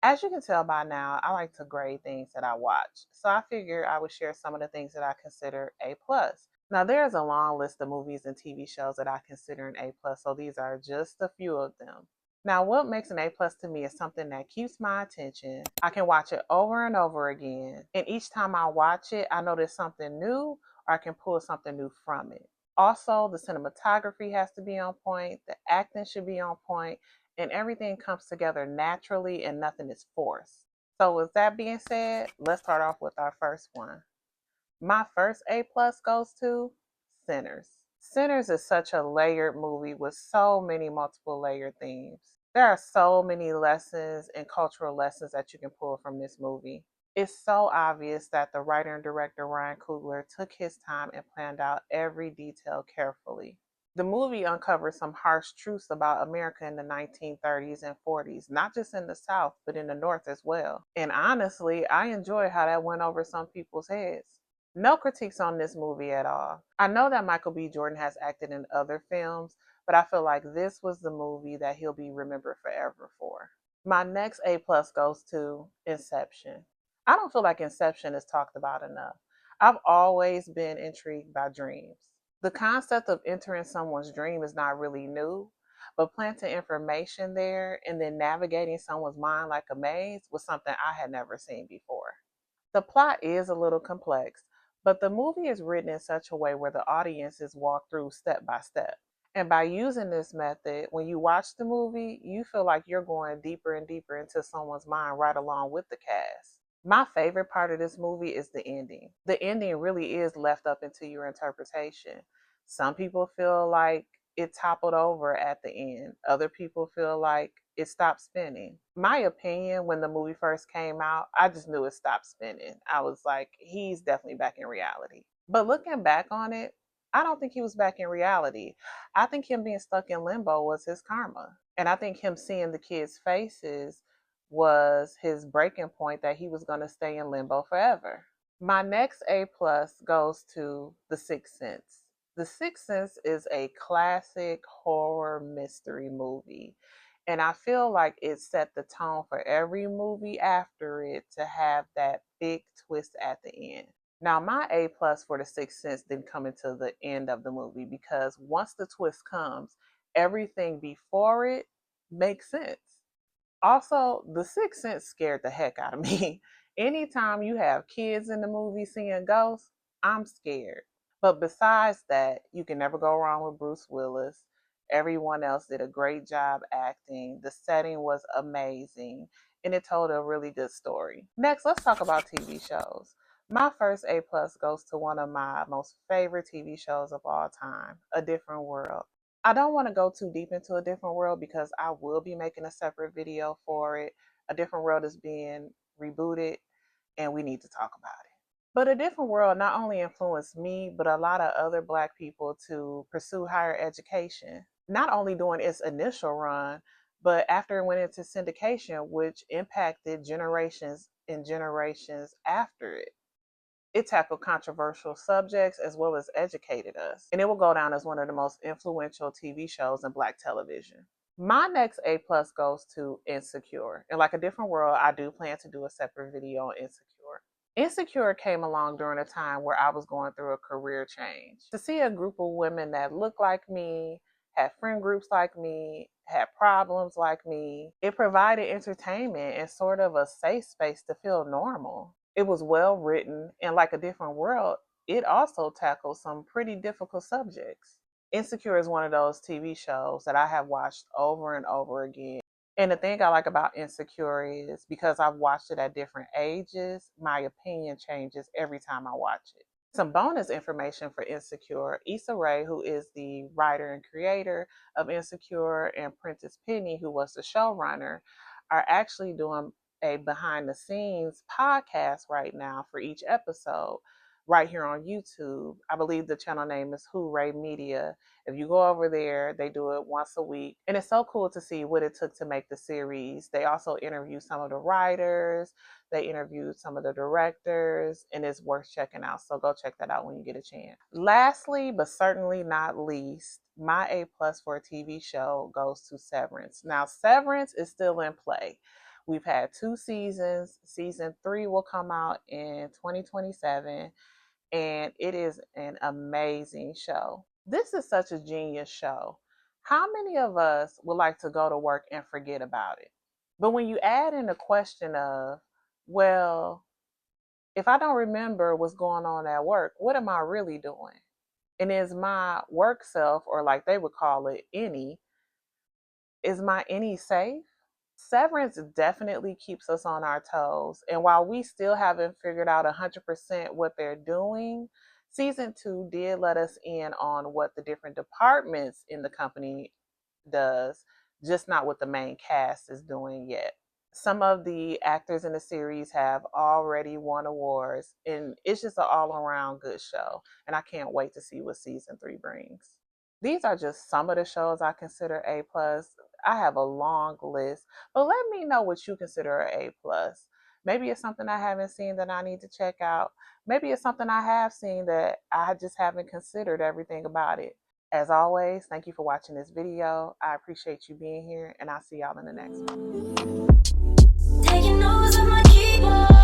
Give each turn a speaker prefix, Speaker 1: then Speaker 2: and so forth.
Speaker 1: As you can tell by now, I like to grade things that I watch. So I figured I would share some of the things that I consider A plus. Now there's a long list of movies and TV shows that I consider an A plus, so these are just a few of them. Now what makes an A plus to me is something that keeps my attention. I can watch it over and over again, and each time I watch it, I notice something new or I can pull something new from it. Also, the cinematography has to be on point, the acting should be on point, and everything comes together naturally and nothing is forced. So with that being said, let's start off with our first one. My first A plus goes to Sinners. Sinners is such a layered movie with so many multiple layered themes. There are so many lessons and cultural lessons that you can pull from this movie. It's so obvious that the writer and director Ryan Coogler took his time and planned out every detail carefully. The movie uncovers some harsh truths about America in the 1930s and 40s, not just in the South, but in the North as well. And honestly, I enjoy how that went over some people's heads. No critiques on this movie at all. I know that Michael B. Jordan has acted in other films, but I feel like this was the movie that he'll be remembered forever for. My next A plus goes to Inception. I don't feel like Inception is talked about enough. I've always been intrigued by dreams. The concept of entering someone's dream is not really new, but planting information there and then navigating someone's mind like a maze was something I had never seen before. The plot is a little complex, but the movie is written in such a way where the audience is walked through step by step. And by using this method, when you watch the movie, you feel like you're going deeper and deeper into someone's mind right along with the cast. My favorite part of this movie is the ending. The ending really is left up into your interpretation. Some people feel like it toppled over at the end. Other people feel like it stopped spinning. My opinion, when the movie first came out, I just knew it stopped spinning. I was like, he's definitely back in reality. But looking back on it, I don't think he was back in reality. I think him being stuck in limbo was his karma. And I think him seeing the kids' faces was his breaking point that he was going to stay in limbo forever. My next A plus goes to The Sixth Sense. The Sixth Sense is a classic horror mystery movie. And I feel like it set the tone for every movie after it to have that big twist at the end. Now, my A plus for The Sixth Sense didn't come until the end of the movie because once the twist comes, everything before it makes sense. Also, The Sixth Sense scared the heck out of me. Anytime you have kids in the movie seeing ghosts, I'm scared. But besides that, you can never go wrong with Bruce Willis. Everyone else did a great job acting. The setting was amazing, and it told a really good story. Next, let's talk about TV shows. My first A plus goes to one of my most favorite TV shows of all time, A Different World. I don't want to go too deep into A Different World because I will be making a separate video for it. A Different World is being rebooted and we need to talk about it. But A Different World not only influenced me, but a lot of other Black people to pursue higher education. Not only during its initial run, but after it went into syndication, which impacted generations and generations after it. It tackled controversial subjects as well as educated us, and it will go down as one of the most influential TV shows in Black television. My next A plus goes to Insecure. And like A Different World, I do plan to do a separate video on Insecure. Insecure came along during a time where I was going through a career change. To see a group of women that looked like me, had friend groups like me, had problems like me, it provided entertainment and sort of a safe space to feel normal. It was well written, and like A Different World, it also tackles some pretty difficult subjects. Insecure is one of those TV shows that I have watched over and over again. And the thing I like about Insecure is because I've watched it at different ages, my opinion changes every time I watch it. Some bonus information for Insecure: Issa Rae, who is the writer and creator of Insecure, and Prentice Penny, who was the showrunner, are actually doing a behind the scenes podcast right now for each episode right here on YouTube. I believe the channel name is Hooray Media. If you go over there, they do it once a week. And it's so cool to see what it took to make the series. They also interview some of the writers, they interviewed some of the directors, and it's worth checking out. So go check that out when you get a chance. Lastly, but certainly not least, my A plus for a TV show goes to Severance. Now, Severance is still in play. We've had 2 seasons. Season 3 will come out in 2027, and it is an amazing show. This is such a genius show. How many of us would like to go to work and forget about it? But when you add in the question of, well, if I don't remember what's going on at work, what am I really doing? And is my work self, or like they would call it, any, is my any safe? Severance definitely keeps us on our toes. And while we still haven't figured out 100% what they're doing, season 2 did let us in on what the different departments in the company does, just not what the main cast is doing yet. Some of the actors in the series have already won awards, and it's just an all around good show. And I can't wait to see what season 3 brings. These are just some of the shows I consider A plus. I have a long list, but let me know what you consider A plus. Maybe it's something I haven't seen that I need to check out. Maybe it's something I have seen that I just haven't considered everything about it. As always, thank you for watching this video. I appreciate you being here, and I'll see y'all in the next one. Taking notes on my keyboard.